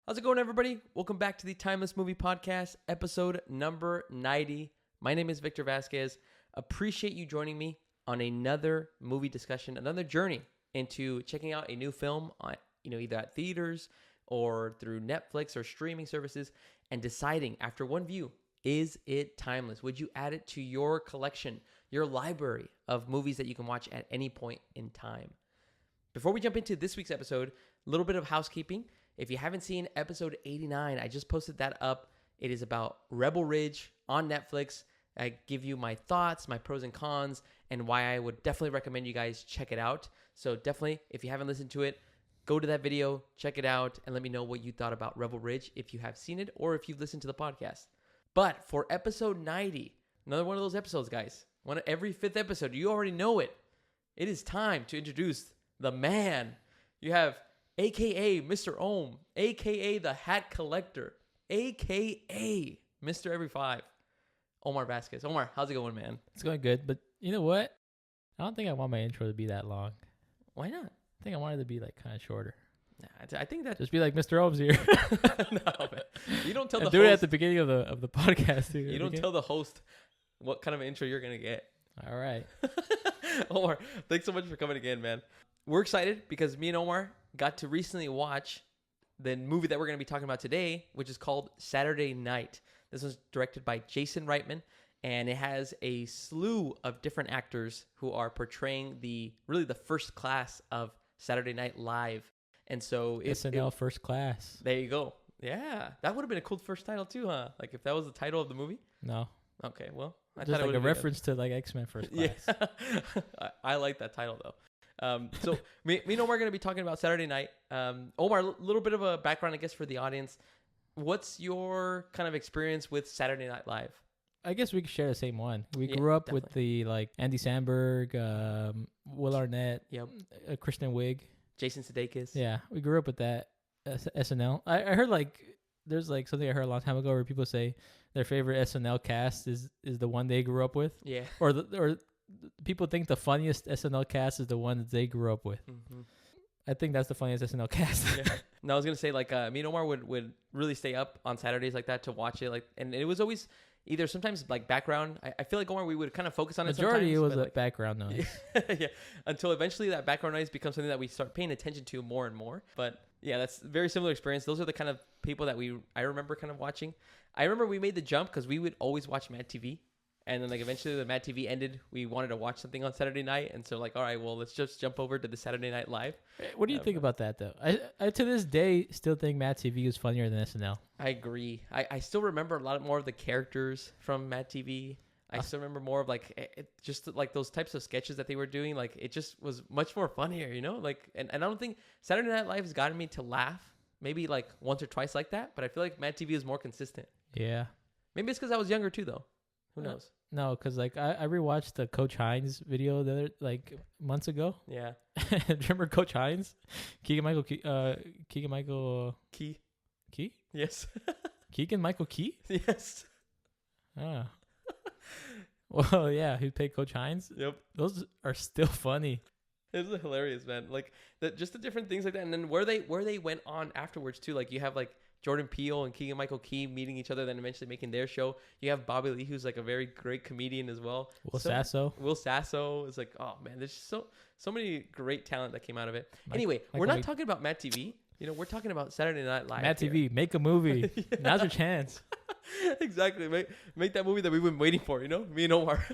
How's it going, everybody? Welcome back to the Timeless Movie Podcast, episode number 90. My name is Victor Vasquez. Appreciate you joining me on another movie discussion, another journey into checking out a new film on, either at theaters or through Netflix or streaming services, and deciding after one view, is it timeless? Would you add it to your collection, your library of movies that you can watch at any point in time? Before we jump into this week's episode, a little bit of housekeeping. If you haven't seen episode 89, I just posted that up. It is about Rebel Ridge on Netflix. I give you my thoughts, my pros and cons, and why I would definitely recommend you guys check it out. So definitely, if you haven't listened to it, go to that video, check it out, and let me know what you thought about Rebel Ridge if you have seen it or if you've listened to the podcast. But for episode 90, another one of those episodes, guys, every fifth episode, you already know it. It is time to introduce the man. You have AKA Mr. Ohm, AKA the Hat Collector, AKA Mr. Every Five, Omar Vasquez. Omar, how's it going, man? It's going good, but you know what? I don't think I want my intro to be that long. Why not? I think I want it to be like kind of shorter. I think that just be like Mr. Ohm's here. No, man. You don't tell the host. Do it at the beginning of the podcast, too. You don't tell the host what kind of intro you're gonna get. All right. Omar, thanks so much for coming again, man. We're excited because me and Omar got to recently watch the movie that we're going to be talking about today, which is called Saturday Night. This was directed by Jason Reitman, and it has a slew of different actors who are portraying the first class of Saturday Night Live. And so SNL First Class. There you go. Yeah, that would have been a cool first title too, huh? Like if that was the title of the movie. No. Okay, well, I just thought like a reference to like X-Men First Class. Yeah, I like that title though. So me and Omar are going to be talking about Saturday Night. Omar, a little bit of a background, I guess, for the audience. What's your kind of experience with Saturday Night Live? I guess we could share the same one. We grew up with the like Andy Samberg, Will Arnett, Kristen Wiig, Jason Sudeikis. Yeah, we grew up with that SNL. I heard like there's like something I heard a long time ago where people say their favorite SNL cast is the one they grew up with. Yeah. Or people think the funniest SNL cast is the one that they grew up with. Mm-hmm. I think that's the funniest SNL cast. Yeah. No, I was gonna say like me and Omar would really stay up on Saturdays like that to watch it, like, and it was always either sometimes like background. I feel like Omar, we would kind of focus on it. Majority sometimes, it was like background noise. Yeah, until eventually that background noise becomes something that we start paying attention to more and more. But yeah, that's a very similar experience. Those are the kind of people that I remember kind of watching. I remember we made the jump because we would always watch Mad TV. And then like eventually the Mad TV ended. We wanted to watch something on Saturday night. And so like, all right, well, let's just jump over to the Saturday Night Live. What do you think about that though? I to this day still think Mad TV is funnier than SNL. I agree. I still remember a lot more of the characters from Mad TV. I still remember more of like just like those types of sketches that they were doing. Like it just was much more funnier, Like, and I don't think Saturday Night Live has gotten me to laugh maybe like once or twice like that. But I feel like Mad TV is more consistent. Yeah. Maybe it's because I was younger too, though. Who knows? No, because like I rewatched the Coach Hines video the other like months ago. Yeah. Remember Coach Hines? Keegan Michael Key? Yes. Keegan Michael Key? Yes. Ah. Well, yeah, he played Coach Hines. Yep. Those are still funny. It was hilarious, man. Like just the different things like that, and then where they went on afterwards too. Like you have like Jordan Peele and Keegan Michael Key meeting each other, then eventually making their show. You have Bobby Lee, who's like a very great comedian as well. Will Sasso is like, oh man, there's just so many great talent that came out of it. Anyway, we're not talking about Mad TV. We're talking about Saturday Night Live. Mad TV, make a movie. Yeah. Now's your chance. Exactly. Make that movie that we've been waiting for, me and Omar.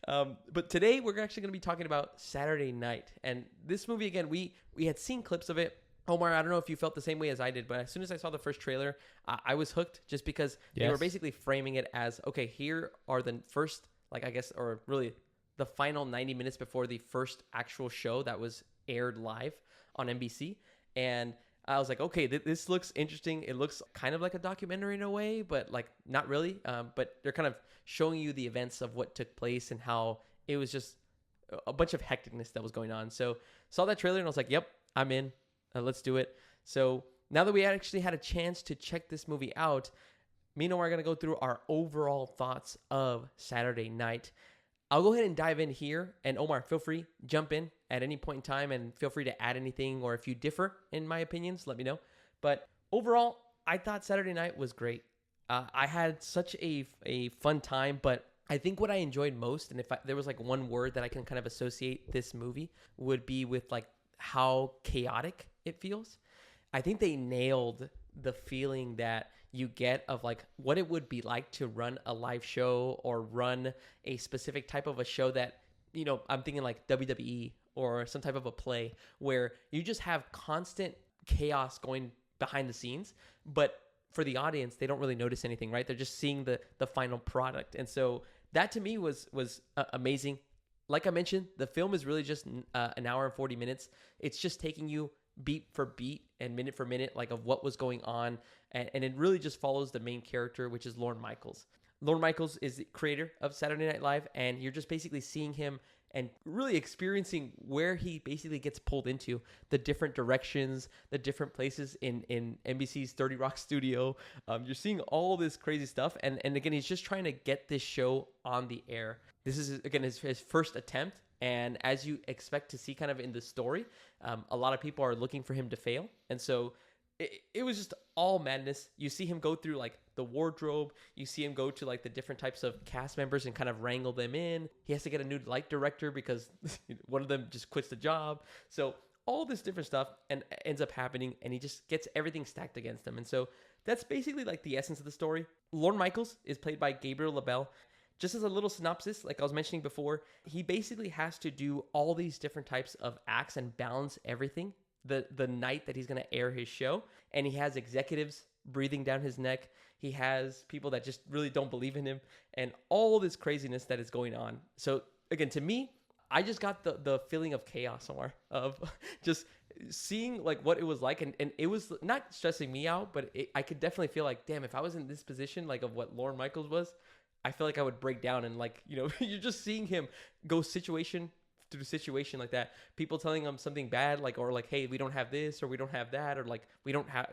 But today we're actually going to be talking about Saturday Night. And this movie, again, we had seen clips of it. Omar, I don't know if you felt the same way as I did, but as soon as I saw the first trailer, I was hooked just because they were basically framing it as, okay, here are the first, like I guess, or really the final 90 minutes before the first actual show that was aired live on NBC. And I was like, okay, this looks interesting. It looks kind of like a documentary in a way, but like not really. But they're kind of showing you the events of what took place and how it was just a bunch of hecticness that was going on. So saw that trailer and I was like, yep, I'm in. Let's do it. So now that we actually had a chance to check this movie out, me and Omar are going to go through our overall thoughts of Saturday Night. I'll go ahead and dive in here. And Omar, feel free, jump in at any point in time and feel free to add anything. Or if you differ in my opinions, let me know. But overall, I thought Saturday Night was great. I had such a fun time, but I think what I enjoyed most, and if there was like one word that I can kind of associate this movie, would be with like how chaotic it feels. I think they nailed the feeling that you get of like what it would be like to run a live show or run a specific type of a show that, I'm thinking like WWE or some type of a play where you just have constant chaos going behind the scenes, but for the audience, they don't really notice anything, right? They're just seeing the final product. And so that to me was amazing. Like I mentioned, the film is really just an hour and 40 minutes. It's just taking you beat for beat and minute for minute, like of what was going on. And it really just follows the main character, which is Lorne Michaels. Lorne Michaels is the creator of Saturday Night Live, and you're just basically seeing him and really experiencing where he basically gets pulled into, the different directions, the different places in NBC's 30 Rock studio. You're seeing all this crazy stuff. And again, he's just trying to get this show on the air. This is, again, his first attempt. And as you expect to see kind of in the story, a lot of people are looking for him to fail. And so it was just all madness. You see him go through like the wardrobe. You see him go to like the different types of cast members and kind of wrangle them in. He has to get a new light director because one of them just quits the job. So all this different stuff and ends up happening, and he just gets everything stacked against him. And so that's basically like the essence of the story. Lorne Michaels is played by Gabriel LaBelle. Just as a little synopsis, like I was mentioning before, he basically has to do all these different types of acts and balance everything the night that he's going to air his show. And he has executives breathing down his neck. He has people that just really don't believe in him and all this craziness that is going on. So again, to me, I just got the feeling of chaos somewhere, of just seeing like what it was like. And it was not stressing me out, but I could definitely feel like, damn, if I was in this position, like of what Lorne Michaels was, I feel like I would break down. And like, you're just seeing him go situation through situation like that. People telling him something bad, like, or like, hey, we don't have this, or we don't have that, or like, we don't have,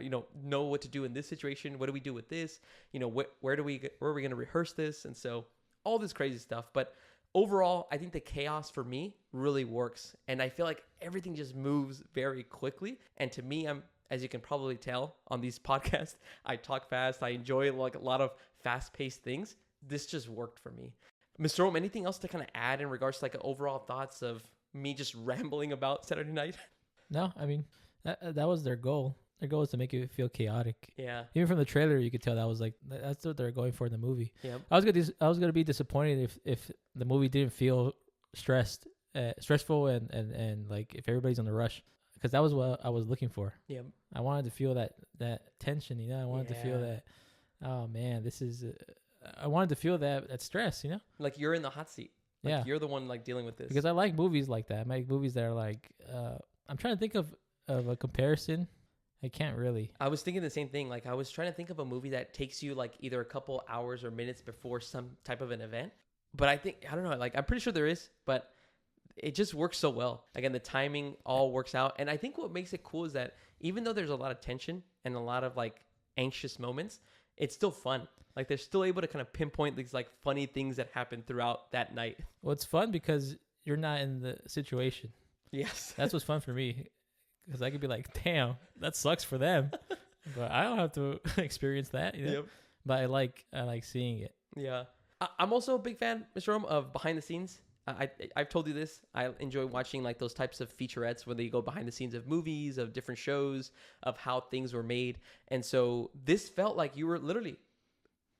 know what to do in this situation. What do we do with this? Where are we going to rehearse this? And so all this crazy stuff. But overall, I think the chaos for me really works. And I feel like everything just moves very quickly. And to me, as you can probably tell on these podcasts, I talk fast. I enjoy like a lot of fast-paced things. This just worked for me. Mr. Rome, anything else to kind of add in regards to like overall thoughts of me just rambling about Saturday Night? No, I mean, that was their goal. Their goal is to make it feel chaotic. Yeah. Even from the trailer, you could tell that was like, that's what they're going for in the movie. Yeah. I was gonna be disappointed if the movie didn't feel stressful and like if everybody's on the rush, because that was what I was looking for. Yeah. I wanted to feel that tension, I wanted to feel that, oh man, this is. I wanted to feel that stress, Like you're in the hot seat. Like you're the one like dealing with this. Because I like movies like that. I like movies that are like, I'm trying to think of a comparison. I can't really. I was thinking the same thing. Like I was trying to think of a movie that takes you like either a couple hours or minutes before some type of an event. But I don't know, like I'm pretty sure there is, but it just works so well. Again, the timing all works out. And I think what makes it cool is that even though there's a lot of tension and a lot of like anxious moments, it's still fun. Like they're still able to kind of pinpoint these like funny things that happen throughout that night. Well, it's fun because you're not in the situation. Yes. That's what's fun for me. Because I could be like, damn, that sucks for them. But I don't have to experience that. Yep. But I like seeing it. Yeah. I'm also a big fan, Mr. Rome, of behind the scenes. I've told you this. I enjoy watching like those types of featurettes where they go behind the scenes of movies, of different shows, of how things were made. And so this felt like you were literally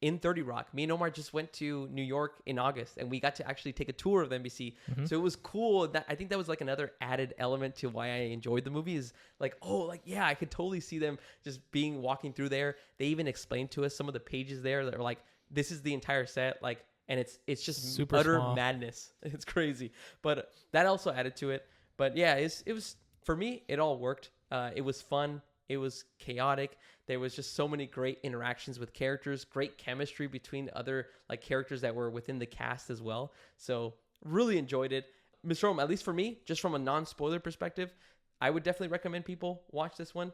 in 30 Rock. Me and Omar just went to New York in August, and we got to actually take a tour of the NBC. Mm-hmm. So it was cool. That I think that was like another added element to why I enjoyed the movie is like, oh, like, yeah, I could totally see them just walking through there. They even explained to us some of the pages there that are like, this is the entire set. Like, and it's just super utter small madness. It's crazy. But that also added to it. But yeah, it was, for me, it all worked. It was fun. It was chaotic. There was just so many great interactions with characters, great chemistry between other like characters that were within the cast as well. So really enjoyed it. Mr. Rome, at least for me, just from a non-spoiler perspective, I would definitely recommend people watch this one.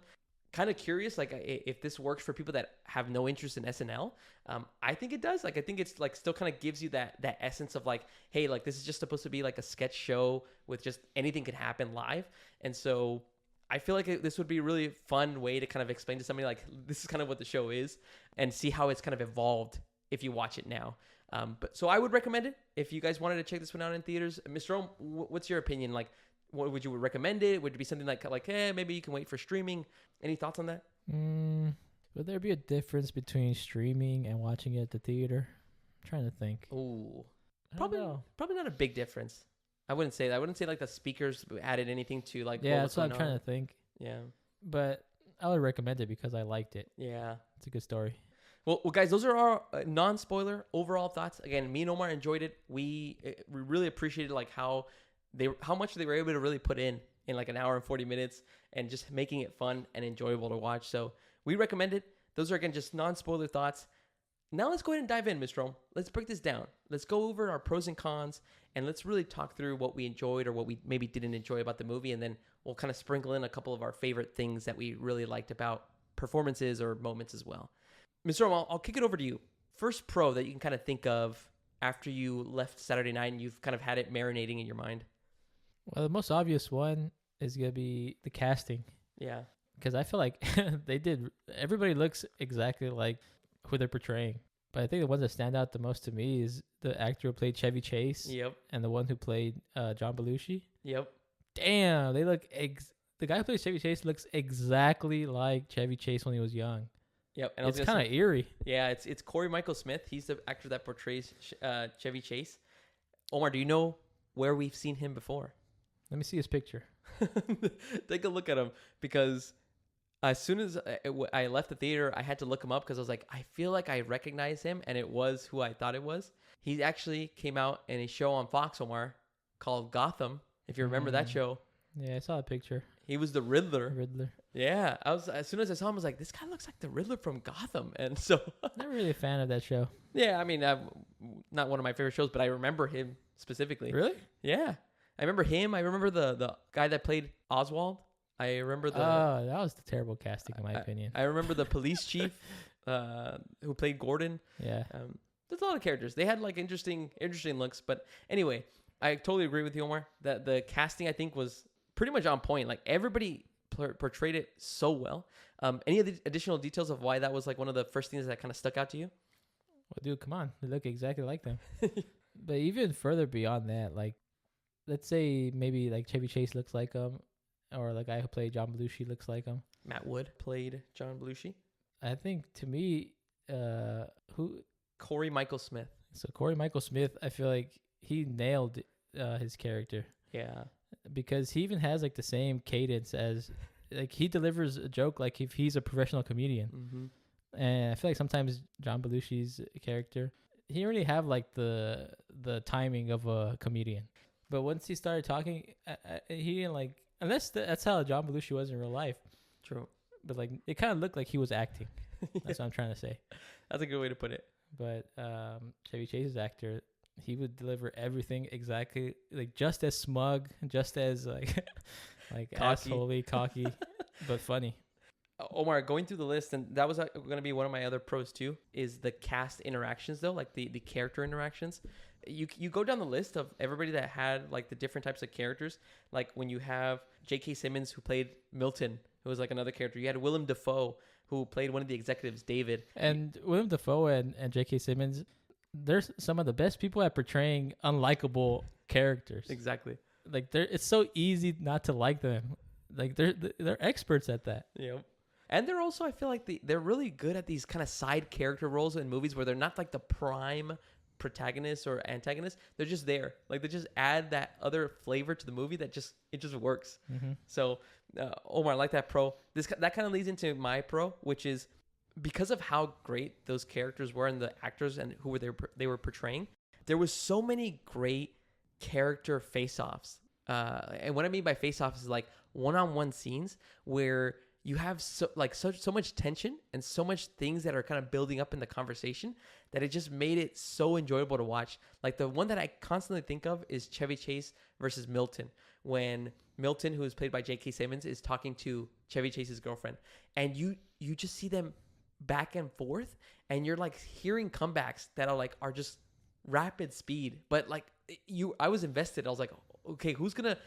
Kind of curious, like if this works for people that have no interest in SNL. I think it does. Like I think it's like still kind of gives you that essence of like, hey, like this is just supposed to be like a sketch show with just anything can happen live. And so I feel like this would be a really fun way to kind of explain to somebody like this is kind of what the show is and see how it's kind of evolved if you watch it now. But so I would recommend it if you guys wanted to check this one out in theaters. Mr. Ohm, what's your opinion? Like, what would you recommend it? Would it be something like hey, maybe you can wait for streaming? Any thoughts on that? Would there be a difference between streaming and watching it at the theater? I'm trying to think. Ooh, Probably probably not a big difference. I wouldn't say that. I wouldn't say like the speakers added anything to like. Yeah, that's what I'm trying to think. Yeah, but I would recommend it because I liked it. Yeah, it's a good story. Well, guys, those are our non-spoiler overall thoughts. Again, me and Omar enjoyed it. We really appreciated like how much they were able to really put in like an hour and 40 minutes and just making it fun and enjoyable to watch. So we recommend it. Those are, again, just non-spoiler thoughts. Now let's go ahead and dive in, Mr. Rome. Let's break this down. Let's go over our pros and cons, and let's really talk through what we enjoyed or what we maybe didn't enjoy about the movie, and then we'll kind of sprinkle in a couple of our favorite things that we really liked about performances or moments as well. Mr. Rome, I'll kick it over to you. First pro that you can kind of think of after you left Saturday night and you've kind of had it marinating in your mind. Well, the most obvious one is going to be the casting. Yeah. Because I feel like everybody looks exactly like who they're portraying. But I think the ones that stand out the most to me is the actor who played Chevy Chase. Yep. And the one who played John Belushi. Yep. Damn, they look the guy who plays Chevy Chase looks exactly like Chevy Chase when he was young. Yep. And it's kind of eerie. Yeah, it's Corey Michael Smith. He's the actor that portrays Chevy Chase. Omar, do you know where we've seen him before? Let me see his picture. Take a look at him, because as soon as I left the theater, I had to look him up because I was like, I feel like I recognize him, and it was who I thought it was. He actually came out in a show on Fox, Omar, called Gotham, if you remember that show. Yeah, I saw a picture. He was the Riddler. Riddler. Yeah, as soon as I saw him, I was like, this guy looks like the Riddler from Gotham. And so not really a fan of that show. Yeah, I mean, not one of my favorite shows, but I remember him specifically. Really? Yeah. I remember him. I remember the guy that played Oswald. I remember that was the terrible casting in my opinion. I remember the police chief who played Gordon. Yeah. There's a lot of characters. They had like interesting looks. But anyway, I totally agree with you, Omar, that the casting, I think, was pretty much on point. Like everybody portrayed it so well. Any of the additional details of why that was like one of the first things that kind of stuck out to you? Well, dude, come on. They look exactly like them. But even further beyond that, like, let's say maybe like Chevy Chase looks like him, or the guy who played John Belushi looks like him. Matt Wood played John Belushi. I think to me, Corey Michael Smith. So Corey Michael Smith, I feel like he nailed his character. Yeah. Because he even has like the same cadence as, like, he delivers a joke like if he's a professional comedian. Mm-hmm. And I feel like sometimes John Belushi's character, he didn't really have like the timing of a comedian. But once he started talking, he didn't like, unless that's how John Belushi was in real life. True. But like, it kind of looked like he was acting. Yeah. That's what I'm trying to say. That's a good way to put it. But Chevy Chase's actor, he would deliver everything exactly like just as smug, just as like assholey, cocky, but funny. Omar, going through the list, and that was going to be one of my other pros too, is the cast interactions though, like the character interactions. You go down the list of everybody that had like the different types of characters. Like when you have J.K. Simmons, who played Milton, who was like another character. You had Willem Dafoe, who played one of the executives, David. And Willem Dafoe and J.K. Simmons, they're some of the best people at portraying unlikable characters. Exactly. Like it's so easy not to like them. Like they're experts at that. Yep. And they're also, I feel like they're really good at these kind of side character roles in movies where they're not like the prime protagonist or antagonist. They're just there. Like they just add that other flavor to the movie that just works. Mm-hmm. So Omar, I like that pro. That kind of leads into my pro, which is because of how great those characters were and the actors and who they were portraying. There was so many great character face-offs. And what I mean by face-offs is like one-on-one scenes where you have so much tension and so much things that are kind of building up in the conversation that it just made it so enjoyable to watch. Like the one that I constantly think of is Chevy Chase versus Milton. When Milton, who is played by J.K. Simmons, is talking to Chevy Chase's girlfriend, and you just see them back and forth, and you're like hearing comebacks that are just rapid speed, but like I was invested. I was like, okay, who's gonna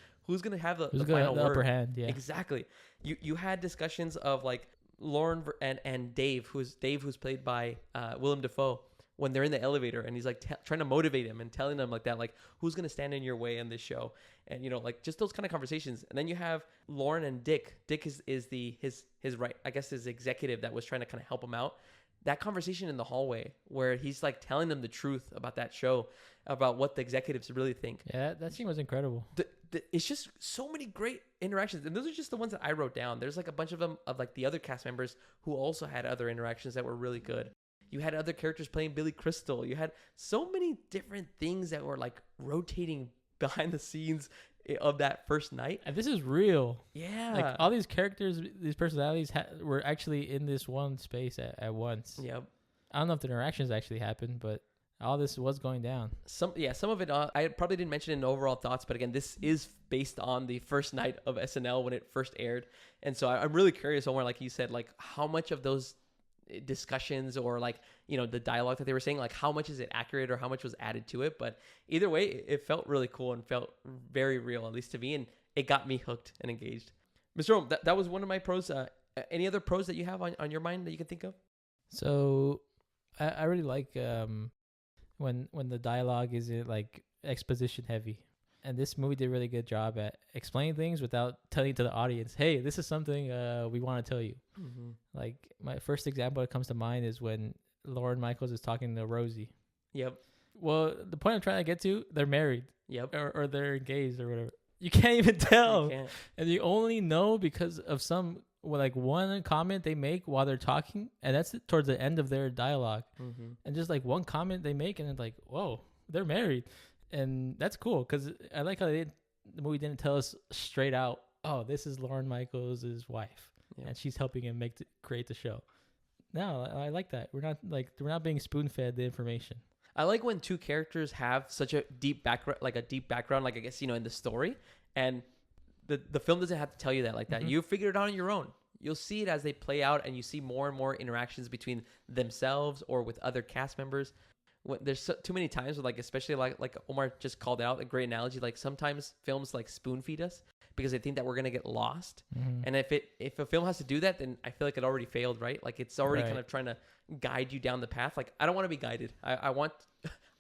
have the Who's final the word? upper hand? Yeah. Exactly. You had discussions of like Lauren and Dave, who's played by Willem Dafoe, when they're in the elevator and he's like trying to motivate him and telling them like that, like who's gonna stand in your way in this show, and like just those kind of conversations. And then you have Lauren and Dick. Dick is his right, I guess, his executive that was trying to kind of help him out. That conversation in the hallway where he's like telling them the truth about that show, about what the executives really think. Yeah, that scene was incredible. It's just so many great interactions, and those are just the ones that I wrote down. There's like a bunch of them of like the other cast members who also had other interactions that were really good. You had other characters playing Billy Crystal. You had so many different things that were like rotating behind the scenes of that first night. And this is real. Yeah. Like all these characters, these personalities were actually in this one space at once. Yep. I don't know if the interactions actually happened, but all this was going down. Some of it I probably didn't mention in overall thoughts, but again, this is based on the first night of SNL when it first aired. And so I'm really curious, Omar, like you said, like how much of those discussions or like the dialogue that they were saying, like how much is it accurate or how much was added to it. But either way, it felt really cool and felt very real, at least to me, and it got me hooked and engaged. Mr. Rome, that was one of my pros. Any other pros that you have on your mind that you can think of? So I really like when the dialogue isn't like exposition heavy. And this movie did a really good job at explaining things without telling to the audience, hey, this is something we want to tell you. Mm-hmm. Like my first example that comes to mind is when Lorne Michaels is talking to Rosie. Yep. Well, the point I'm trying to get to, they're married. Yep. Or they're engaged or whatever. You can't even tell. You can't. And you only know because of one comment they make while they're talking. And that's towards the end of their dialogue. Mm-hmm. And just like one comment they make and it's like, whoa, they're married. And that's cool because I like how the movie didn't tell us straight out, oh, this is Lorne Michaels' wife, and she's helping him create the show. No, I like that. We're not being spoon fed the information. I like when two characters have such a deep background, like I guess in the story, and the film doesn't have to tell you that like that. Mm-hmm. You figure it out on your own. You'll see it as they play out, and you see more and more interactions between themselves or with other cast members. There's too many times with especially like Omar just called out a great analogy. Like sometimes films like spoon feed us because they think that we're gonna get lost. Mm-hmm. And if a film has to do that, then I feel like it already failed, right? Like it's already kind of trying to guide you down the path. Like I don't want to be guided. I want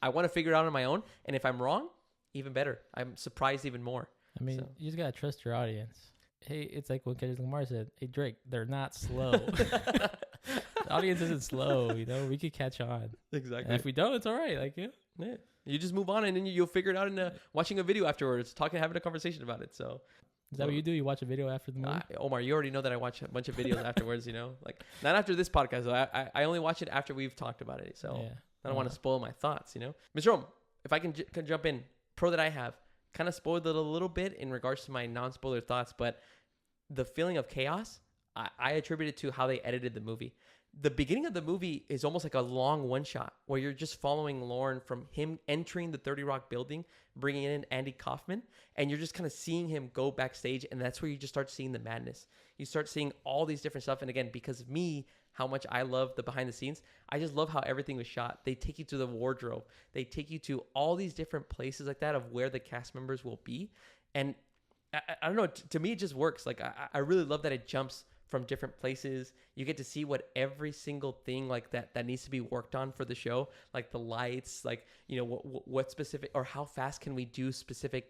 to figure it out on my own. And if I'm wrong, even better. I'm surprised even more. I mean, you just gotta trust your audience. Hey, it's like what Kendrick Lamar said. Hey Drake, they're not slow. The audience isn't slow, we could catch on. Exactly. And if we don't, it's all right. Yeah. You just move on and then you'll figure it out in watching a video afterwards, having a conversation about it. So is that what you do? You watch a video after the movie? Omar, you already know that I watch a bunch of videos afterwards, like not after this podcast. Though. I only watch it after we've talked about it. So yeah. I don't want to spoil my thoughts, Mr. Rome, if I can jump in, pro that I have kind of spoiled it a little bit in regards to my non-spoiler thoughts, but the feeling of chaos, I attribute it to how they edited the movie. The beginning of the movie is almost like a long one shot where you're just following Lorne from him entering the 30 Rock building, bringing in Andy Kaufman, and you're just kind of seeing him go backstage. And that's where you just start seeing the madness. You start seeing all these different stuff. And again, because of me, how much I love the behind the scenes, I just love how everything was shot. They take you to the wardrobe. They take you to all these different places like that of where the cast members will be. And I don't know, to me, it just works. Like, I really love that it jumps from different places. You get to see what every single thing like that needs to be worked on for the show, like the lights, like what specific or how fast can we do specific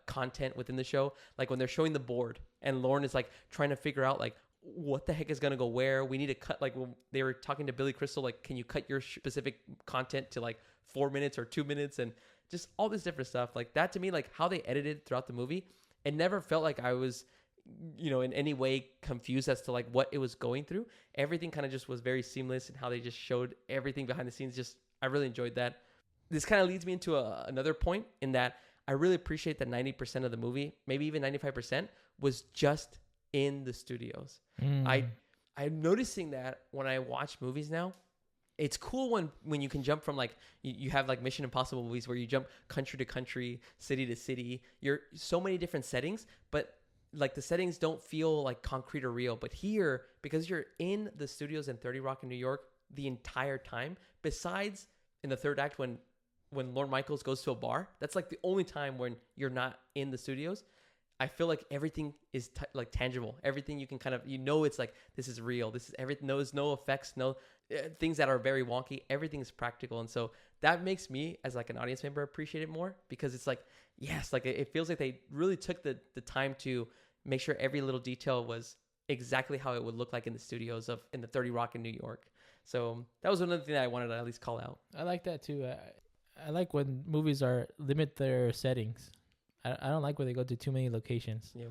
content within the show. Like when they're showing the board and Lorne is like trying to figure out like what the heck is gonna go where. We need to cut, like when they were talking to Billy Crystal, like can you cut your specific content to like 4 minutes or 2 minutes, and just all this different stuff like that. To me, like how they edited throughout the movie, it never felt like I was in any way confused as to like what it was going through. Everything kind of just was very seamless, and how they just showed everything behind the scenes. Just, I really enjoyed that. This kind of leads me into another point in that I really appreciate that 90% of the movie, maybe even 95%, was just in the studios. I'm noticing that when I watch movies now, it's cool when you can jump from like, you have like Mission Impossible movies where you jump country to country, city to city. You're so many different settings, but like the settings don't feel like concrete or real. But here, because you're in the studios in 30 Rock in New York the entire time, besides in the third act when when Lorne Michaels goes to a bar, that's like the only time when you're not in the studios. I feel like everything is like tangible. Everything you can kind of, it's like, this is real. This is everything. There's no effects, no things that are very wonky. Everything is practical. And so that makes me as like an audience member appreciate it more, because it's like, yes, like it feels like they really took the time to make sure every little detail was exactly how it would look like in the studios in the 30 Rock in New York. So that was another thing that I wanted to at least call out. I like that too. I like when movies limit their settings. I don't like when they go to too many locations. Yeah.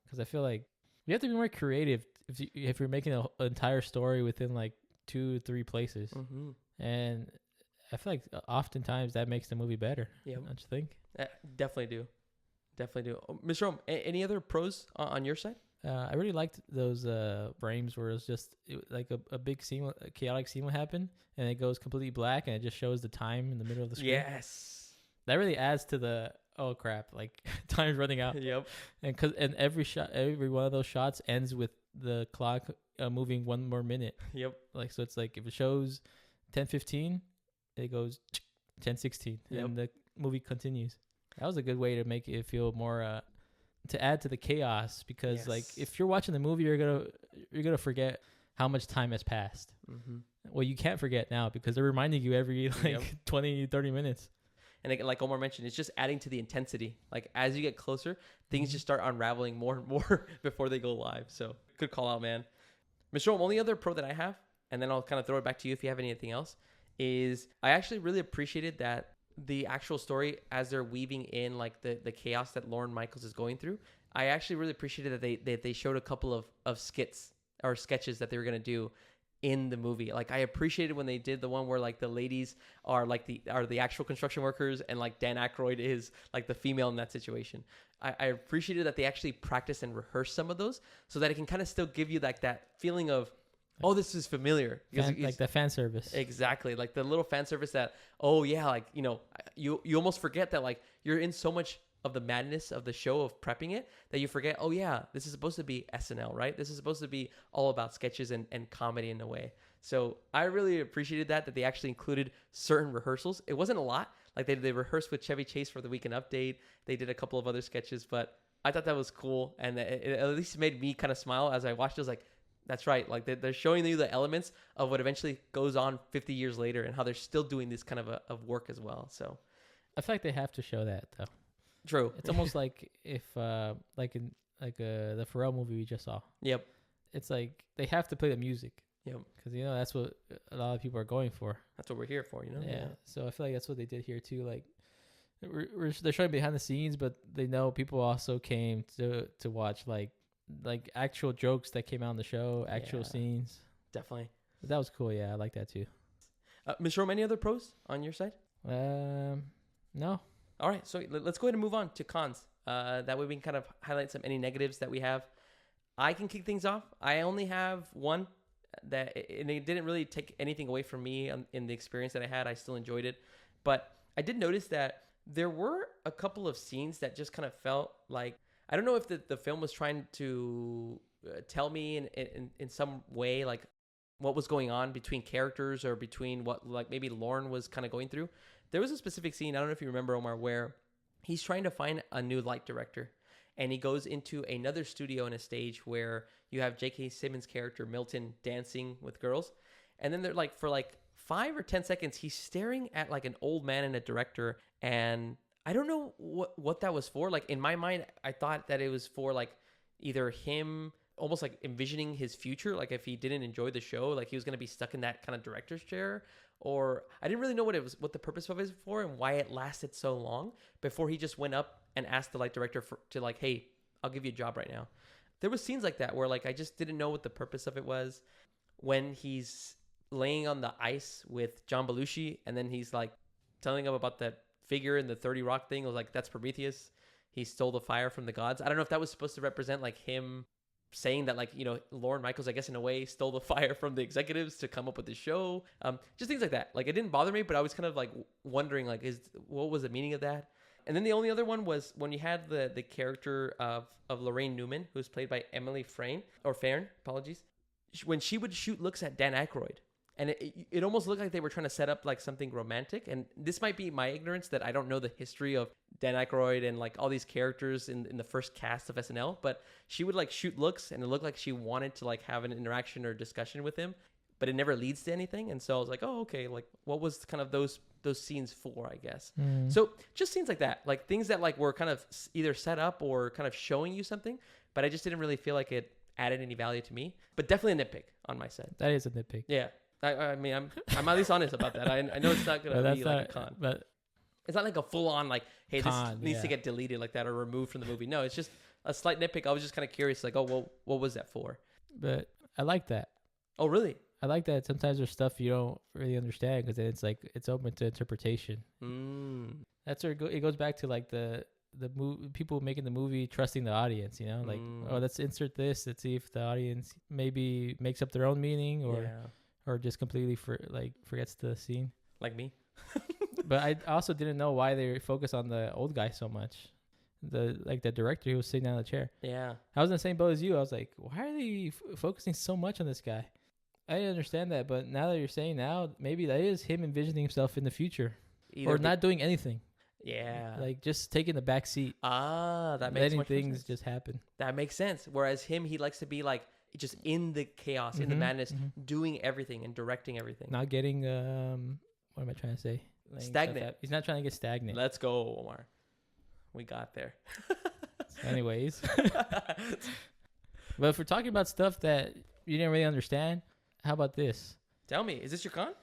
Because I feel like you have to be more creative if you're making an entire story within like 2-3 places. Mm-hmm. And I feel like oftentimes that makes the movie better. Yeah. Don't you think? Definitely do. Oh, Ms. Rome, any other pros on your side? I really liked those frames where it's just like a big scene, a chaotic scene would happen, and it goes completely black, and it just shows the time in the middle of the screen. Yes. That really adds to the, oh crap, like time's running out. Yep. And every shot, every one of those shots ends with the clock moving 1 more minute. Yep. Like, so it's like if it shows 10:15, it goes 10:16, Yep. and the movie continues. That was a good way to make it feel more to add to the chaos, because like if you're watching the movie, you're gonna forget how much time has passed. Mm-hmm. Well, you can't forget now because they're reminding you every 20-30 minutes. And like Omar mentioned, it's just adding to the intensity. Like as you get closer, things just start unraveling more and more before they go live. So good call out, man. Mr. Rome, only other pro that I have, and then I'll kind of throw it back to you if you have anything else, is I actually really appreciated that the actual story, as they're weaving in like the chaos that Lorne Michaels is going through, I actually really appreciated that they showed a couple of skits or sketches that they were going to do in the movie. Like I appreciated when they did the one where like the ladies are like the actual construction workers, and like Dan Aykroyd is like the female in that situation. I appreciated that they actually practice and rehearse some of those so that it can kind of still give you like that feeling of, oh, this is familiar. Like the fan service. Exactly. Like the little fan service that, oh yeah, like, you almost forget that like you're in so much of the madness of the show of prepping it that you forget, oh yeah, this is supposed to be SNL, right? This is supposed to be all about sketches and comedy in a way. So I really appreciated that they actually included certain rehearsals. It wasn't a lot. Like they rehearsed with Chevy Chase for the Weekend Update. They did a couple of other sketches, but I thought that was cool. And it at least made me kind of smile as I watched it. I was like, that's right. Like they're showing you the elements of what eventually goes on 50 years later and how they're still doing this kind of work as well. So I feel like they have to show that though. True. It's almost like if like in the Pharrell movie we just saw. Yep. It's like they have to play the music. Yep. Because that's what a lot of people are going for. That's what we're here for, Yeah. So I feel like that's what they did here too. Like they're showing behind the scenes, but they know people also came to watch like actual jokes that came out in the show, actual scenes. Definitely. But that was cool. Yeah, I like that too. Mr. Rome, any other pros on your side? No. All right, so let's go ahead and move on to cons. That way we can kind of highlight any negatives that we have. I can kick things off. I only have one and it didn't really take anything away from me in the experience that I had. I still enjoyed it, but I did notice that there were a couple of scenes that just kind of felt like, I don't know if the film was trying to tell me in some way like what was going on between characters or between what like maybe Lorne was kind of going through. There was a specific scene, I don't know if you remember, Omar, where he's trying to find a new light director, and he goes into another studio and a stage where you have J.K. Simmons' character Milton dancing with girls, and then they're like for like 5 or 10 seconds he's staring at like an old man and a director, and I don't know what that was for. Like in my mind, I thought that it was for like either him almost like envisioning his future, like if he didn't enjoy the show, like he was going to be stuck in that kind of director's chair, or I didn't really know what the purpose of it was for and why it lasted so long before he just went up and asked the light director to like, hey, I'll give you a job right now. There was scenes like that where like I just didn't know what the purpose of it was. When he's laying on the ice with John Belushi and then he's like telling him about that figure in the 30 Rock thing, I was like, that's Prometheus. He stole the fire from the gods. I don't know if that was supposed to represent like him saying that, like, you know, Lorne Michaels, I guess in a way, stole the fire from the executives to come up with the show. Just things like that. Like, it didn't bother me, but I was kind of like wondering, like, what was the meaning of that? And then the only other one was when you had the character of Lorraine Newman, who's played by Emily Fairn, apologies. When she would shoot looks at Dan Aykroyd, And it almost looked like they were trying to set up like something romantic. And this might be my ignorance that I don't know the history of Dan Aykroyd and like all these characters in the first cast of SNL. But she would like shoot looks, and it looked like she wanted to like have an interaction or discussion with him, but it never leads to anything. And so I was like, oh, okay, like what was kind of those scenes for, I guess. So just scenes like that, like things that like were kind of either set up or kind of showing you something, but I just didn't really feel like it added any value to me. But definitely a nitpick on my side. That is a nitpick. Yeah. I mean, I'm at least honest about that. I know it's not going to be like a con. But it's not like a full-on like, hey, con, this needs to get deleted like that or removed from the movie. No, it's just a slight nitpick. I was just kind of curious, like, oh, well, what was that for? But I like that. Oh, really? I like that sometimes there's stuff you don't really understand because it's like it's open to interpretation. That's where it goes back to like the people making the movie trusting the audience, you know, like oh, let's insert this, let's see if the audience maybe makes up their own meaning or just completely forgets the scene, like me. But I also didn't know why they focused on the old guy so much. The director who was sitting down in the chair. Yeah, I was in the same boat as you. I was like, why are they focusing so much on this guy? I didn't understand that, but now that you're saying maybe that is him envisioning himself in the future, or not doing anything. Yeah, like just taking the back seat. That makes letting much things sense. just happen. That makes sense. Whereas he likes to be like just in the chaos, in the madness, doing everything and directing everything. Not getting what am I trying to say? Stagnant. He's not trying to get stagnant. Let's go, Omar. We got there. So anyways, but if we're talking about stuff that you didn't really understand, how about this? Tell me, is this your con?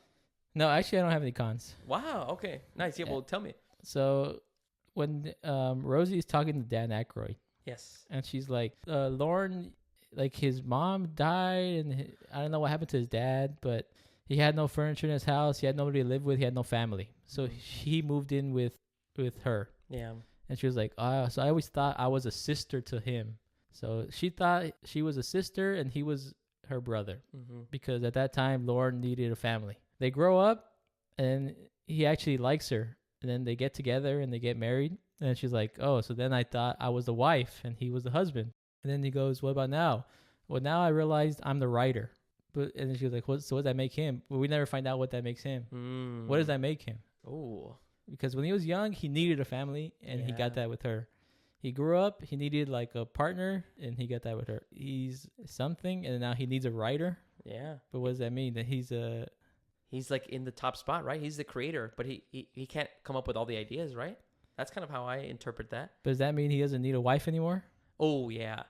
No, actually, I don't have any cons. Wow. Okay. Nice. Yeah. Well, tell me. So when Rosie's talking to Dan Aykroyd, yes, and she's like, Lauren, like his mom died, and I don't know what happened to his dad, but he had no furniture in his house. He had nobody to live with. He had no family. So he moved in with her. Yeah. And she was like, so I always thought I was a sister to him. So she thought she was a sister and he was her brother, because at that time Lauren needed a family. They grow up and he actually likes her, and then they get together and they get married, and she's like, oh, so then I thought I was the wife and he was the husband. And then he goes, what about now? Well, now I realized I'm the writer. But and then she was like, so what does that make him? Well, we never find out what that makes him. What does that make him? Oh, because when he was young, he needed a family, and he got that with her. He grew up, he needed like a partner, and he got that with her. He's something, and now he needs a writer. Yeah. But what does that mean? That he's like in the top spot, right? He's the creator, but he can't come up with all the ideas, right? That's kind of how I interpret that. But does that mean he doesn't need a wife anymore? Oh, yeah.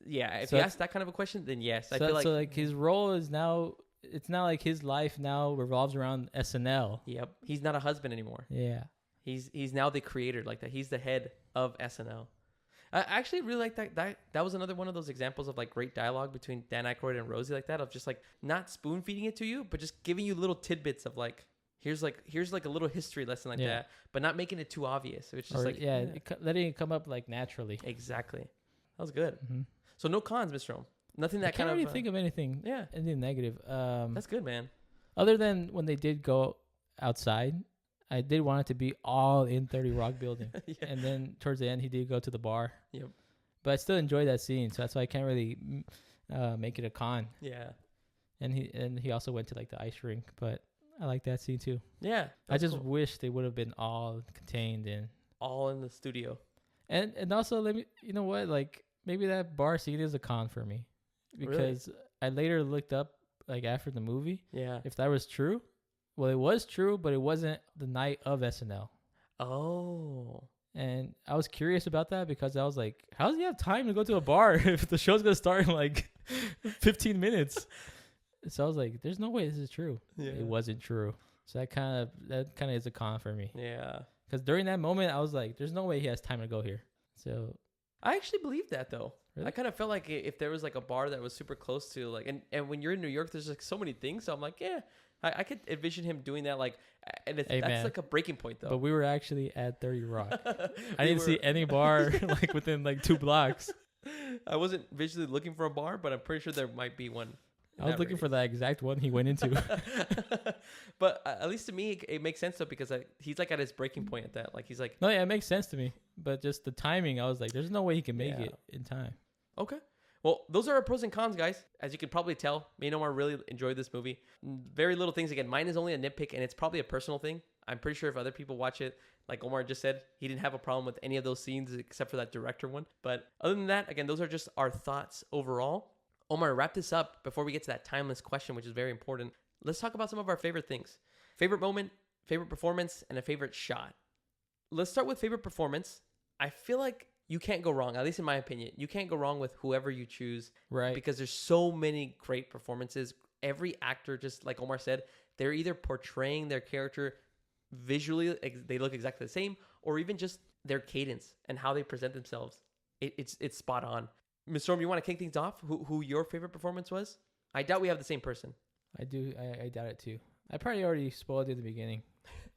Yeah, if you ask that kind of a question, then yes. I feel like his role is now, it's not like his life now revolves around SNL. Yep. He's not a husband anymore. Yeah. He's now the creator, like that. He's the head of SNL. I actually really like that. That was another one of those examples of like great dialogue between Dan Aykroyd and Rosie, like that, of just like not spoon feeding it to you, but just giving you little tidbits of like, here's like a little history lesson like that, but not making it too obvious. It's just letting it come up like naturally. Exactly. That was good. So no cons, Mr. Rome. Nothing that I can't really think of anything. Yeah, anything negative. That's good, man. Other than when they did go outside, I did want it to be all in 30 Rock building. And then towards the end, he did go to the bar. Yep. But I still enjoyed that scene, so that's why I can't really make it a con. Yeah. And he also went to like the ice rink, but I like that scene too. Yeah. I just wish they would have been all contained in. All in the studio. And also, you know what, like maybe that bar scene is a con for me, because I later looked up like after the movie. Yeah. If that was true. Well, it was true, but it wasn't the night of SNL. Oh. And I was curious about that, because I was like, how does he have time to go to a bar if the show's going to start in like 15 minutes? So I was like, there's no way this is true. Yeah. It wasn't true. So that kind of is a con for me. Yeah. Because during that moment, I was like, there's no way he has time to go here. So I actually believe that though. Really? I kind of felt like if there was like a bar that was super close to like, and when you're in New York, there's like so many things. So I'm like, yeah. I could envision him doing that, like, and that's like a breaking point, though. But we were actually at 30 Rock. I didn't see any bar like within like 2 blocks. I wasn't visually looking for a bar, but I'm pretty sure there might be one. I was looking for the exact one he went into. But at least to me, it makes sense though, because he's like at his breaking point at that. Like he's like, no, yeah, it makes sense to me. But just the timing, I was like, there's no way he can make it in time. Okay. Well, those are our pros and cons, guys. As you can probably tell, me and Omar really enjoyed this movie. Very little things. Again, mine is only a nitpick, and it's probably a personal thing. I'm pretty sure if other people watch it, like Omar just said, he didn't have a problem with any of those scenes except for that director one. But other than that, again, those are just our thoughts overall. Omar, wrap this up before we get to that timeless question, which is very important. Let's talk about some of our favorite things. Favorite moment, favorite performance, and a favorite shot. Let's start with favorite performance. I feel like you can't go wrong, at least in my opinion. You can't go wrong with whoever you choose. Right. Because there's so many great performances. Every actor, just like Omar said, they're either portraying their character visually, they look exactly the same, or even just their cadence and how they present themselves. It's spot on. Ms. Storm, you want to kick things off? Who your favorite performance was? I doubt we have the same person. I do. I doubt it too. I probably already spoiled it at the beginning.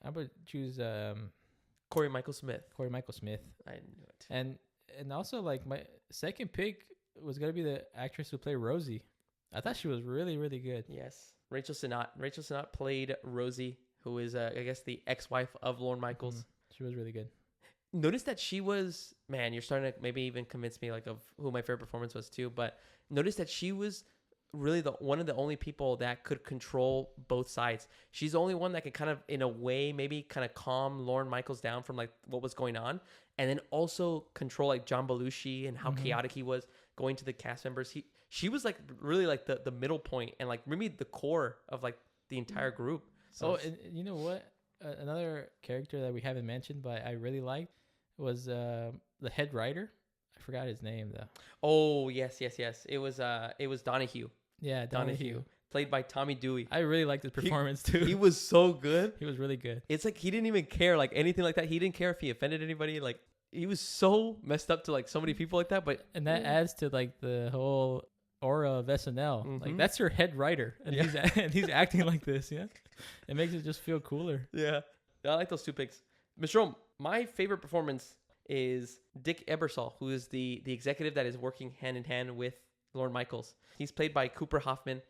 I would choose Corey Michael Smith. Corey Michael Smith. I knew it. And also, like, my second pick was gonna be the actress who played Rosie. I thought she was really, really good. Yes, Rachel Sennott. Rachel Sennott played Rosie, who is I guess the ex-wife of Lorne Michaels. Mm-hmm. She was really good. Notice that she was, man, you're starting to maybe even convince me like of who my favorite performance was too. But notice that she was really one of the only people that could control both sides. She's the only one that could kind of, in a way, maybe kind of calm Lorne Michaels down from like what was going on, and then also control like John Belushi and how chaotic he was going to the cast members. She was like really like the middle point and like maybe the core of like the entire group. So and you know what? Another character that we haven't mentioned, but I really liked was the head writer. I forgot his name though. Oh yes. It was Donahue. Yeah, Donahue. Played by Tommy Dewey. I really liked his performance too. He was so good. He was really good. It's like he didn't even care like anything like that. He didn't care if he offended anybody. Like he was so messed up to like so many people like that. But and that adds to like the whole aura of SNL. Like that's your head writer, and he's acting like this. Yeah, it makes it just feel cooler. Yeah, I like those two picks. Mr. Rome, my favorite performance is Dick Ebersol, who is the executive that is working hand in hand with Lorne Michaels. He's played by Cooper Hoffman.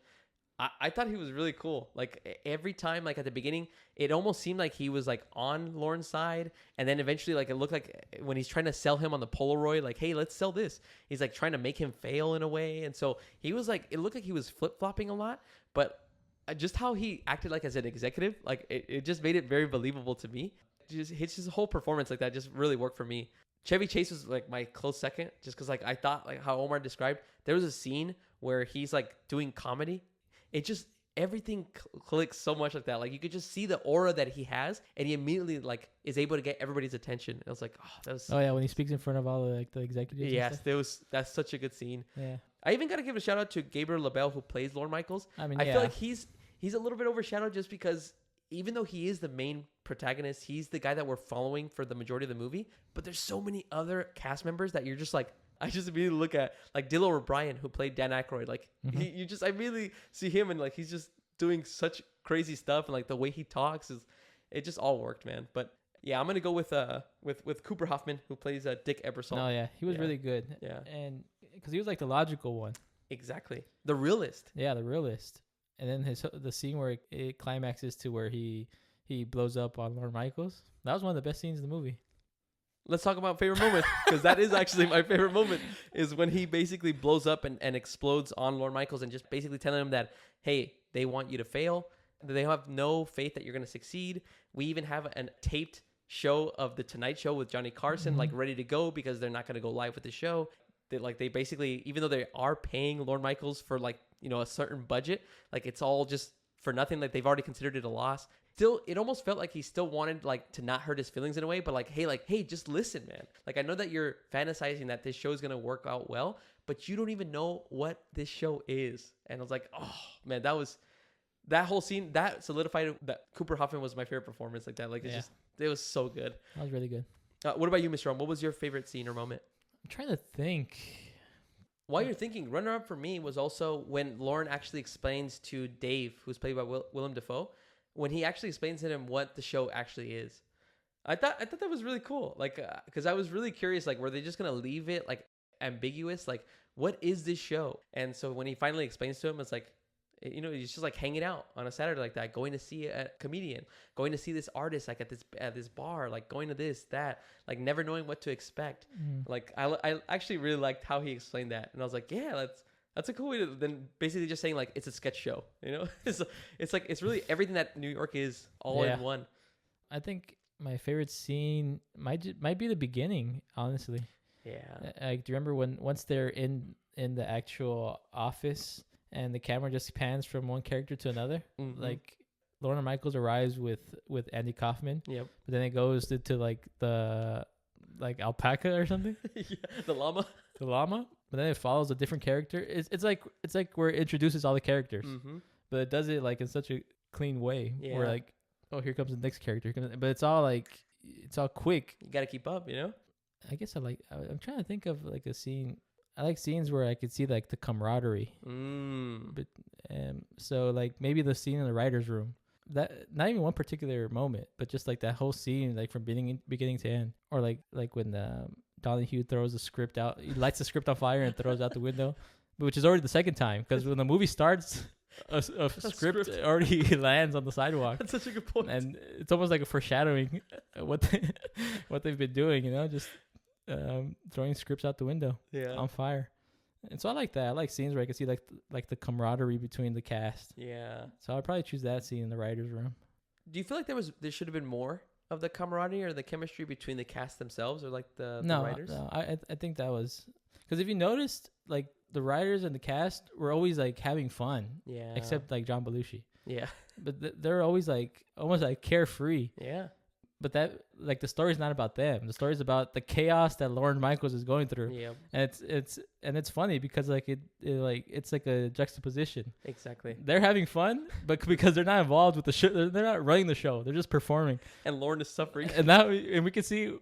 I thought he was really cool. Like every time, like at the beginning, it almost seemed like he was like on Lorne's side. And then eventually, like it looked like when he's trying to sell him on the Polaroid, like, hey, let's sell this. He's like trying to make him fail in a way. And so he was like, it looked like he was flip-flopping a lot. But just how he acted like as an executive, like it just made it very believable to me. Just his whole performance like that just really worked for me. Chevy Chase was like my close second, just because like I thought like how Omar described, there was a scene where he's like doing comedy. It just everything clicks so much like that. Like you could just see the aura that he has, and he immediately like is able to get everybody's attention. And I was like, oh, that was. Oh yeah, when he speaks in front of all the like the executives. Yes, that's such a good scene. Yeah. I even got to give a shout out to Gabriel LaBelle, who plays Lorne Michaels. I mean, I feel like he's a little bit overshadowed just because even though he is the main protagonist, he's the guy that we're following for the majority of the movie. But there's so many other cast members that you're just like. I just immediately look at like Dylan O'Brien, who played Dan Aykroyd. Like I really see him and like he's just doing such crazy stuff, and like the way he talks it just all worked, man. But yeah, I'm gonna go with Cooper Hoffman, who plays Dick Ebersol. Oh yeah, he was really good. Yeah, and because he was like the logical one. Exactly, the realist. Yeah, the realist. And then the scene where it climaxes to where he blows up on Lorne Michaels. That was one of the best scenes in the movie. Let's talk about favorite moment, because that is actually my favorite moment, is when he basically blows up and explodes on Lorne Michaels and just basically telling him that, hey, they want you to fail. They have no faith that you're going to succeed. We even have a taped show of The Tonight Show with Johnny Carson, like ready to go because they're not going to go live with the show. They basically, even though they are paying Lorne Michaels for like, you know, a certain budget, like it's all just for nothing. Like they've already considered it a loss. Still, it almost felt like he still wanted like to not hurt his feelings in a way, but like, hey, just listen, man. Like I know that you're fantasizing that this show is gonna work out well, but you don't even know what this show is. And I was like, oh man, that whole scene that solidified that Cooper Hoffman was my favorite performance like that. Like it was so good. That was really good. What about you, Mr. Ron? What was your favorite scene or moment? I'm trying to think. While you're thinking, runner-up for me was also when Lorne actually explains to Dave, who's played by Willem Dafoe, when he actually explains to him what the show actually is. I thought that was really cool. Like, because I was really curious, like, were they just going to leave it, like, ambiguous? Like, what is this show? And so when he finally explains to him, it's like, You know, he's just like hanging out on a Saturday like that, going to see a comedian, going to see this artist like at this bar, like going to this, that, like never knowing what to expect. Like I actually really liked how he explained that, and I was like, yeah, that's a cool way to then basically just saying like it's a sketch show, you know. It's like it's really everything that New York is all in one. I think my favorite scene might be the beginning, honestly. Yeah. Like, do you remember once they're in the actual office and the camera just pans from one character to another? Like Lorna Michaels arrives with Andy Kaufman. Yep. But then it goes to like the alpaca or something. Yeah, the llama. The llama. But then it follows a different character. It's like where it introduces all the characters, but it does it like in such a clean way. Yeah. Where like, oh, here comes the next character. But it's all quick. You got to keep up, you know. I guess I'm trying to think of like a scene. I like scenes where I could see like the camaraderie. But so like maybe the scene in the writer's room. That not even one particular moment, but just like that whole scene, like from beginning to end, or like when Donahue throws the script out, he lights the script on fire and throws out the window, which is already the second time, because when the movie starts, a script already lands on the sidewalk. That's such a good point, and it's almost like a foreshadowing what they've been doing, you know, just throwing scripts out the window on fire. And so I like that. I like scenes where I can see like the camaraderie between the cast. Yeah. So I'd probably choose that scene in the writer's room. Do you feel like there should have been more of the camaraderie or the chemistry between the cast themselves or like the writers? No, I think that was because if you noticed, like the writers and the cast were always like having fun. Yeah. Except like John Belushi. Yeah. But they're always like almost like carefree. Yeah. But that like the story's not about them. The story's about the chaos that Lorne Michaels is going through. Yeah. And it's funny because like it's like a juxtaposition. Exactly. They're having fun, but because they're not involved with the show, they're not running the show. They're just performing. And Lorne is suffering. And we can see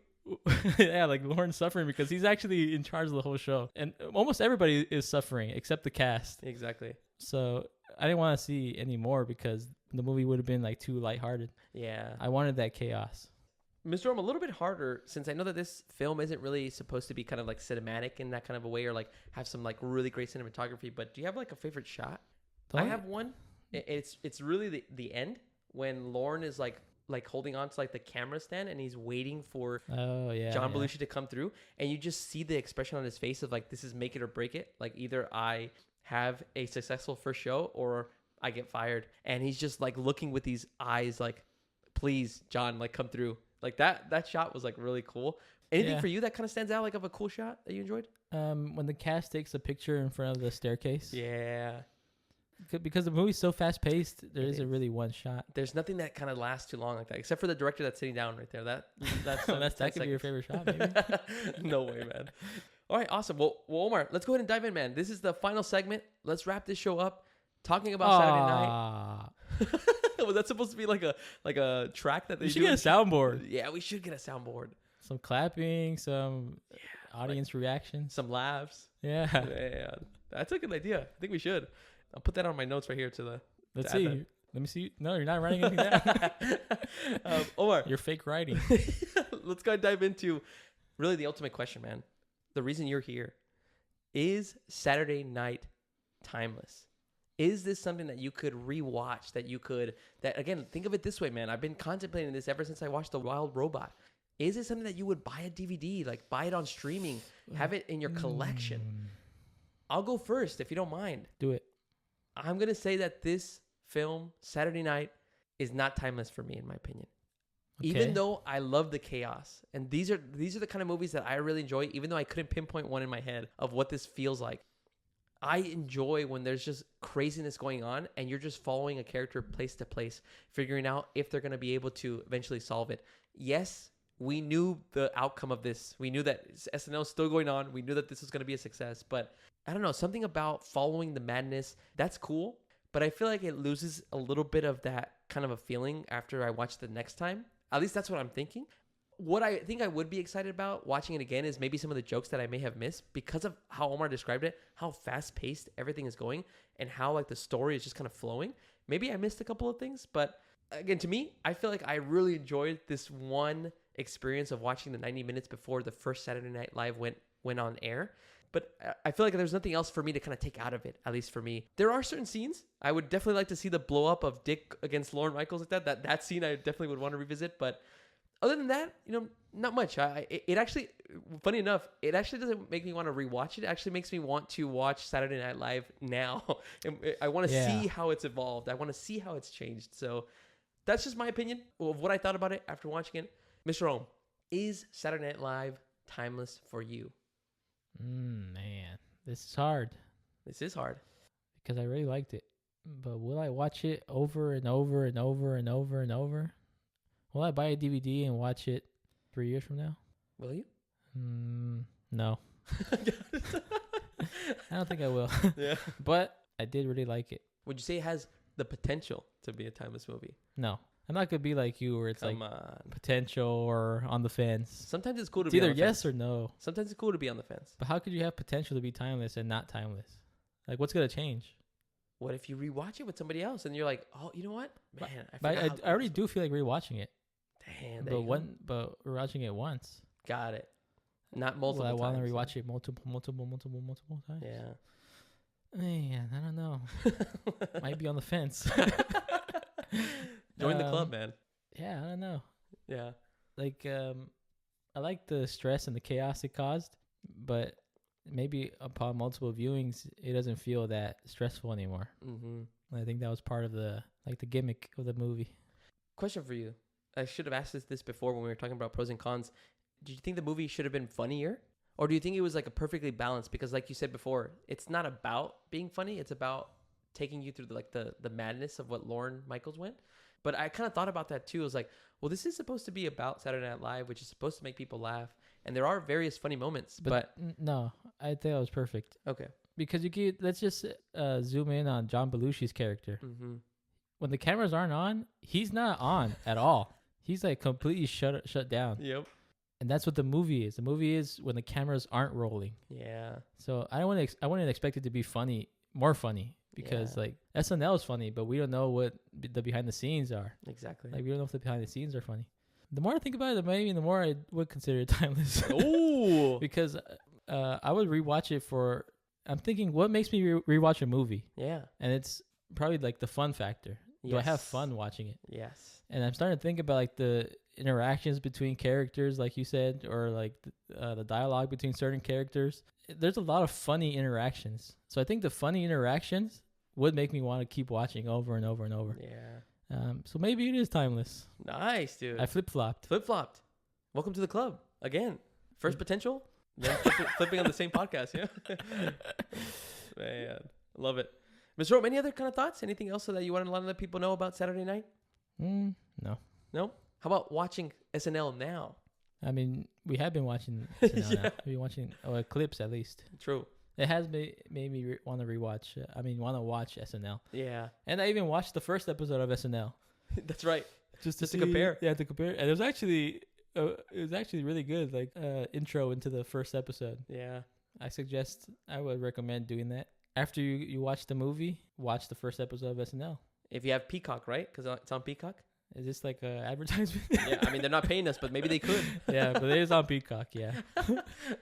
like Lorne's suffering because he's actually in charge of the whole show. And almost everybody is suffering except the cast. Exactly. So I didn't want to see any more because the movie would have been like too lighthearted. Yeah. I wanted that chaos. Mr. Rome, a little bit harder since I know that this film isn't really supposed to be kind of like cinematic in that kind of a way or like have some like really great cinematography, but do you have like a favorite shot? I have one. It's really the end when Lorne is like holding on to like the camera stand and he's waiting for John Belushi to come through, and you just see the expression on his face of like, this is make it or break it. Like either I have a successful first show or I get fired. And he's just like looking with these eyes like, please, John, like come through. Like that shot was like really cool. Anything for you that kind of stands out like of a cool shot that you enjoyed? When the cast takes a picture in front of the staircase. Yeah. Because the movie's so fast paced, there isn't really one shot. There's nothing that kind of lasts too long like that, except for the director that's sitting down right there. That could be your favorite shot, maybe. No way, man. All right, awesome. Well, Omar, let's go ahead and dive in, man. This is the final segment. Let's wrap this show up talking about Saturday night. Was that supposed to be like a track that they should get a soundboard? Yeah, we should get a soundboard. Some clapping, some audience reaction, some laughs. Yeah. That's a good idea. I think we should. I'll put that on my notes right here Let's see. Let me see. No, you're not writing anything down. Omar, you're fake writing. Let's go and dive into really the ultimate question, man. The reason you're here. Is Saturday night timeless? Is this something that you could rewatch, that again, think of it this way, man. I've been contemplating this ever since I watched The Wild Robot. Is it something that you would buy a DVD, like buy it on streaming, have it in your collection? I'll go first if you don't mind. Do it. I'm going to say that this film, Saturday Night, is not timeless for me, in my opinion. Okay. Even though I love the chaos. And these are the kind of movies that I really enjoy, even though I couldn't pinpoint one in my head of what this feels like. I enjoy when there's just craziness going on and you're just following a character place to place, figuring out if they're going to be able to eventually solve it. Yes, we knew the outcome of this. We knew that SNL is still going on. We knew that this was going to be a success. But I don't know, something about following the madness, that's cool. But I feel like it loses a little bit of that kind of a feeling after I watch the next time. At least that's what I'm thinking. What I think I would be excited about watching it again is maybe some of the jokes that I may have missed because of how Omar described it, how fast-paced everything is going, and how like the story is just kind of flowing. Maybe I missed a couple of things, but again, to me, I feel like I really enjoyed this one experience of watching the 90 minutes before the first Saturday Night Live went on air. But I feel like there's nothing else for me to kind of take out of it, at least for me. There are certain scenes I would definitely like to see the blow up of Dick against Lorne Michaels like that. That scene I definitely would want to revisit. But other than that, not much. It actually, funny enough, it actually doesn't make me want to rewatch it. It actually makes me want to watch Saturday Night Live now. I want to see how it's evolved. I want to see how it's changed. So that's just my opinion of what I thought about it after watching it. Mr. Ohm, is Saturday Night Live timeless for you? Man, this is hard. This is hard. Because I really liked it. But will I watch it over and over and over and over and over? Will I buy a DVD and watch it 3 years from now? Will you? No. I don't think I will. Yeah. But I did really like it. Would you say it has the potential to be a timeless movie? No. I'm not going to be like you where it's Come like on. potential or on the fence. Sometimes it's cool to It's be either on the yes fence. or no. Sometimes it's cool to be on the fence. But how could you have potential to be timeless and not timeless? Like, what's going to change? What if you rewatch it with somebody else and you're like, oh, you know what? Man, I already do feel like rewatching it. Damn, But we're watching it once. Got it. Not multiple Well, I times. want to rewatch it multiple times. Yeah. Man, I don't know. Might be on the fence. Join the club, man. Yeah, I don't know. Yeah. Like, I like the stress and the chaos it caused, but maybe upon multiple viewings, it doesn't feel that stressful anymore. Mm-hmm. I think that was part of the gimmick of the movie. Question for you. I should have asked this before when we were talking about pros and cons. Did you think the movie should have been funnier? Or do you think it was like a perfectly balanced? Because like you said before, it's not about being funny. It's about taking you through the madness of what Lorne Michaels went. But I kind of thought about that too. I was like, well, this is supposed to be about Saturday Night Live, which is supposed to make people laugh. And there are various funny moments. But no, I think it was perfect. Okay. Because let's just zoom in on John Belushi's character. Mm-hmm. When the cameras aren't on, he's not on at all. He's like completely shut down. Yep. And that's what the movie is. The movie is when the cameras aren't rolling. Yeah. So I wouldn't expect it to be funny, more funny, because like SNL is funny, but we don't know what the behind the scenes are. Exactly. Like we don't know if the behind the scenes are funny. The more I think about it, maybe the more I would consider it timeless. Ooh. Because I would rewatch it for. I'm thinking, what makes me rewatch a movie? Yeah. And it's probably like the fun factor. Do I have fun watching it? Yes. And I'm starting to think about like the interactions between characters, like you said, or like the dialogue between certain characters. There's a lot of funny interactions. So I think the funny interactions would make me want to keep watching over and over and over. Yeah. So maybe it is timeless. Nice, dude. I flip-flopped. Flip-flopped. Welcome to the club. Again. First potential, then flipping on the same podcast, yeah? Man, love it. Mr. Rome, any other kind of thoughts? Anything else that you want to let people know about Saturday night? No. No? How about watching SNL now? I mean, we have been watching SNL now. We've been watching clips at least. True. It has made me want to rewatch. Want to watch SNL. Yeah. And I even watched the first episode of SNL. That's right. Just to compare. Yeah, to compare. And it was actually really good. Like intro into the first episode. Yeah. I would recommend doing that. After you watch the movie, watch the first episode of SNL. If you have Peacock, right? Because it's on Peacock. Is this like an advertisement? Yeah, I mean, they're not paying us, but maybe they could. Yeah, but it is on Peacock, yeah.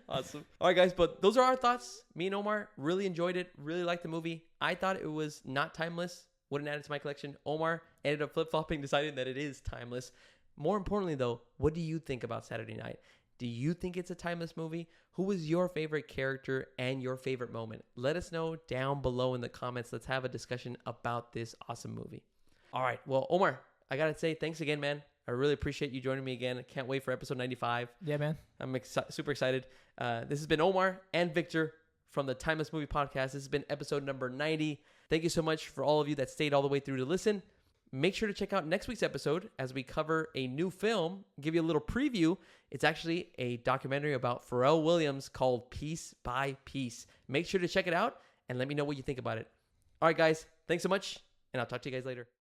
Awesome. All right, guys, but those are our thoughts. Me and Omar really enjoyed it, really liked the movie. I thought it was not timeless, wouldn't add it to my collection. Omar ended up flip-flopping, deciding that it is timeless. More importantly, though, what do you think about Saturday Night? Do you think it's a timeless movie? Who was your favorite character and your favorite moment? Let us know down below in the comments. Let's have a discussion about this awesome movie. All right. Well, Omar, I got to say thanks again, man. I really appreciate you joining me again. I can't wait for episode 95. Yeah, man. I'm super excited. This has been Omar and Victor from the Timeless Movie Podcast. This has been episode number 90. Thank you so much for all of you that stayed all the way through to listen. Make sure to check out next week's episode as we cover a new film, give you a little preview. It's actually a documentary about Pharrell Williams called Piece by Piece. Make sure to check it out and let me know what you think about it. All right, guys. Thanks so much, and I'll talk to you guys later.